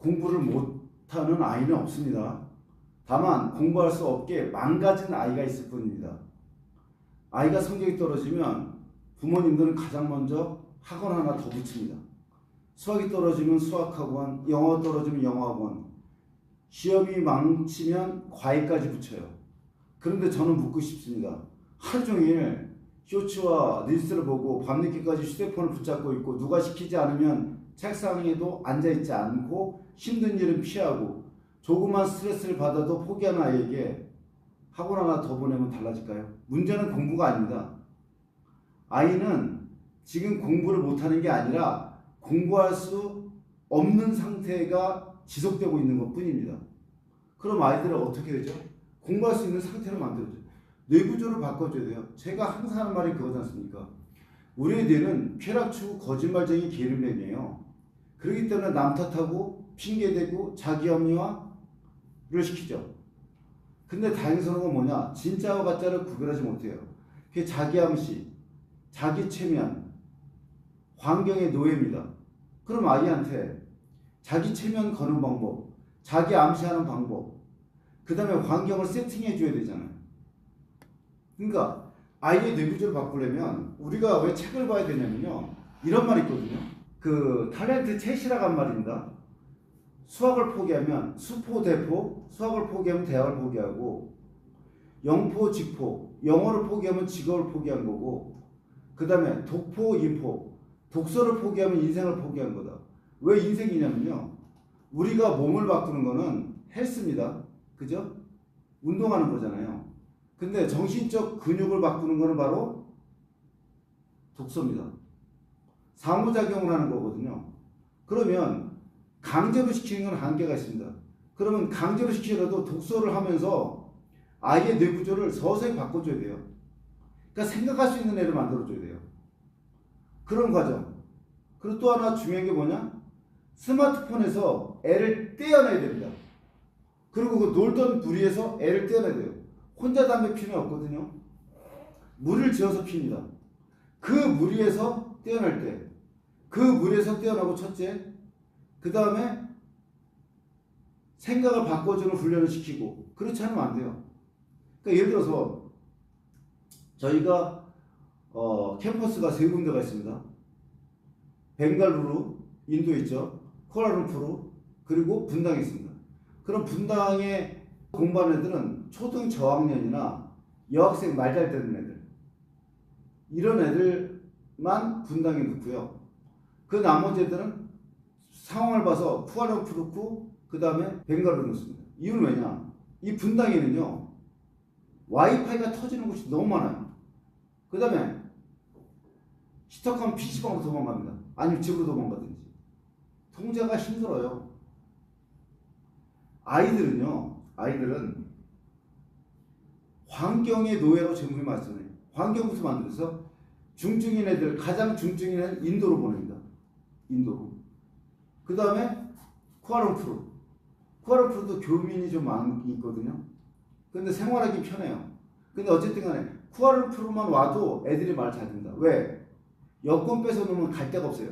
공부를 못하는 아이는 없습니다. 다만 공부할 수 없게 망가진 아이가 있을 뿐입니다. 아이가 성적이 떨어지면 부모님들은 가장 먼저 학원 하나 더 붙입니다. 수학이 떨어지면 수학학원, 영어 떨어지면 영어학원, 시험이 망치면 과외까지 붙여요. 그런데 저는 묻고 싶습니다. 하루 종일 쇼츠와 릴스를 보고 밤늦게까지 휴대폰을 붙잡고 있고 누가 시키지 않으면 책상에도 앉아있지 않고 힘든 일은 피하고 조그만 스트레스를 받아도 포기하는 아이에게 학원 하나 더 보내면 달라질까요? 문제는 공부가 아닙니다. 아이는 지금 공부를 못하는 게 아니라 공부할 수 없는 상태가 지속되고 있는 것 뿐입니다. 그럼 아이들은 어떻게 되죠? 공부할 수 있는 상태로 만들어줘요. 뇌구조를 바꿔줘야 돼요. 제가 항상 하는 말이 그거지 않습니까? 우리의 뇌는 쾌락추구 거짓말쟁이 게으름뱅이에요. 그렇기 때문에 남 탓하고 핑계대고 자기 합리화를 시키죠. 근데 다행스러운 건 뭐냐? 진짜와 가짜를 구별하지 못해요. 그게 자기 암시, 자기 최면, 환경의 노예입니다. 그럼 아이한테 자기 최면 거는 방법, 자기 암시하는 방법, 그 다음에 환경을 세팅해 줘야 되잖아요. 그러니까 아이의 뇌구조를 바꾸려면 우리가 왜 책을 봐야 되냐면요. 이런 말이 있거든요. 그 탤런트 채시라고 한 말입니다. 수학을 포기하면 수포, 대포, 수학을 포기하면 대학을 포기하고 영포, 직포, 영어를 포기하면 직업을 포기한 거고 그 다음에 독포, 인포, 독서를 포기하면 인생을 포기한 거다. 왜 인생이냐면요. 우리가 몸을 바꾸는 거는 헬스입니다. 그죠? 운동하는 거잖아요. 근데 정신적 근육을 바꾸는 거는 바로 독서입니다. 상호작용을 하는 거거든요. 그러면 강제로 시키는 건 한계가 있습니다. 그러면 강제로 시키더라도 독서를 하면서 아이의 뇌구조를 서서히 바꿔줘야 돼요. 그러니까 생각할 수 있는 애를 만들어줘야 돼요. 그런 과정. 그리고 또 하나 중요한 게 뭐냐? 스마트폰에서 애를 떼어내야 됩니다. 그리고 그 놀던 부리에서 애를 떼어내야 돼요. 혼자 담배 피우면 없거든요. 물을 지어서 피웁니다. 그 무리에서 떼어날 때, 그 무리에서 떼어나고 첫째, 그 다음에 생각을 바꿔주는 훈련을 시키고 그렇지 않으면 안 돼요. 그러니까 예를 들어서 저희가 캠퍼스가 세 군데가 있습니다. 벵갈루루, 인도에 있죠. 쿠알라룸푸르, 그리고 분당에 있습니다. 그럼 분당에 공부하는 애들은 초등 저학년이나 여학생 말 잘 듣는 애들 이런 애들만 분당에 넣고요. 그 나머지 애들은 상황을 봐서 쿠알라룸푸르 그 다음에 벵갈루루 넣습니다. 이유는 왜냐? 이 분당에는요 와이파이가 터지는 곳이 너무 많아요. 그 다음에 시작하면 PC방으로 도망갑니다. 아니면 집으로 도망가든지. 통제가 힘들어요. 아이들은 환경의 노예로 전부 말씀해요. 환경부터 만들어서 중증인 애들, 가장 중증인 애는 인도로 보냅니다. 인도로. 그 다음에 쿠알라룸푸르도 교민이 좀 많이 있거든요. 근데 생활하기 편해요. 근데 어쨌든 간에 쿠알라룸푸르만 와도 애들이 말 잘 듣는다. 왜? 여권 뺏어놓으면 갈 데가 없어요.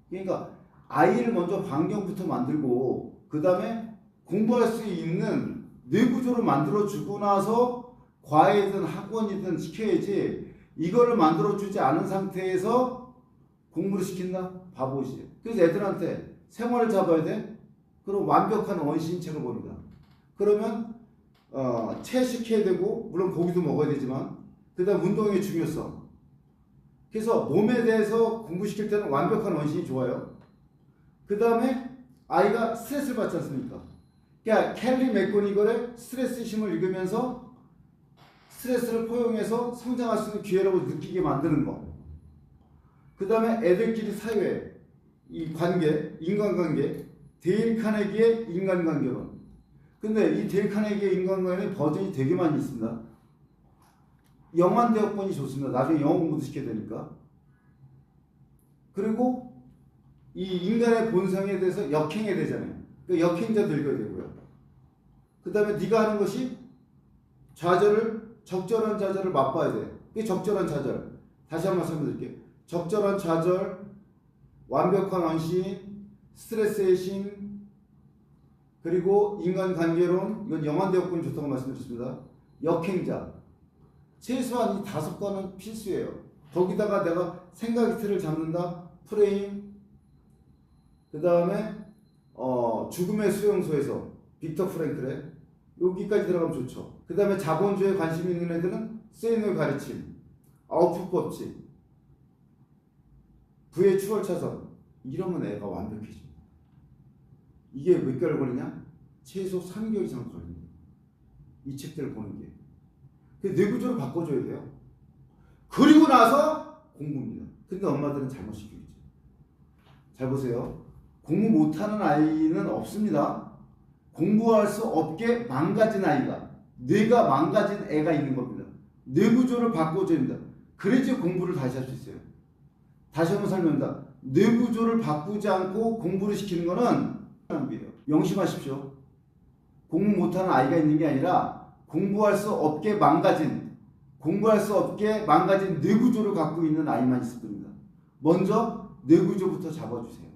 그러니까 아이를 먼저 환경부터 만들고 그 다음에 공부할 수 있는 뇌구조를 만들어주고 나서 과외든 학원이든 시켜야지 이거를 만들어주지 않은 상태에서 공부를 시킨다? 바보시에요. 그래서 애들한테 생활을 잡아야 돼? 그럼 완벽한 원시인책을 봅니다. 그러면 채식해야 되고 물론 고기도 먹어야 되지만 그 다음 운동의 중요성. 그래서 몸에 대해서 공부시킬 때는 완벽한 원신이 좋아요. 그 다음에 아이가 스트레스를 받지 않습니까? 그러니까 캘리 맥고니걸의 스트레스 심을 읽으면서 스트레스를 포용해서 성장할 수 있는 기회라고 느끼게 만드는 거. 그 다음에 애들끼리 사회, 이 관계, 인간관계, 데일 카네기의 인간관계론. 근데 이 데일 카네기의 인간관계는 버전이 되게 많이 있습니다. 영환대학본이 좋습니다. 나중에 영어 공부도 시켜야 되니까. 그리고 이 인간의 본성에 대해서 역행해야 되잖아요. 그 역행자도 읽어야 되고요. 그 다음에 네가 하는 것이 적절한 좌절을 맛봐야 돼. 그게 적절한 좌절. 다시 한번 설명드릴게요. 적절한 좌절, 완벽한 원신, 스트레스의 심, 그리고 인간관계론, 이건 영환대역군 좋다고 말씀드렸습니다. 역행자. 최소한 이 5건은 필수예요. 거기다가 내가 생각의 틀을 잡는다. 프레임. 그 다음에 죽음의 수용소에서 빅터 프랭클의 여기까지 들어가면 좋죠. 그 다음에 자본주의에 관심 있는 애들은 세인의 가르침, 아웃풋 법칙, 부의 추월차선. 이러면 애가 완벽해집니다. 이게 몇 개월 걸리냐? 최소 3개월 이상 걸립니다. 이 책들을 보는 게. 뇌구조를 바꿔줘야 돼요. 그리고 나서 공부입니다. 근데 엄마들은 잘못 시키죠. 잘 보세요. 공부 못하는 아이는 없습니다. 공부할 수 없게 망가진 아이가, 뇌가 망가진 애가 있는 겁니다. 뇌구조를 바꿔줘야 됩니다. 그래야지 공부를 다시 할 수 있어요. 다시 한번 설명합니다. 뇌구조를 바꾸지 않고 공부를 시키는 거는 낭비예요. 명심하십시오. 공부 못하는 아이가 있는 게 아니라 공부할 수 없게 망가진 뇌구조를 갖고 있는 아이만 있을 겁니다. 먼저 뇌구조부터 잡아주세요.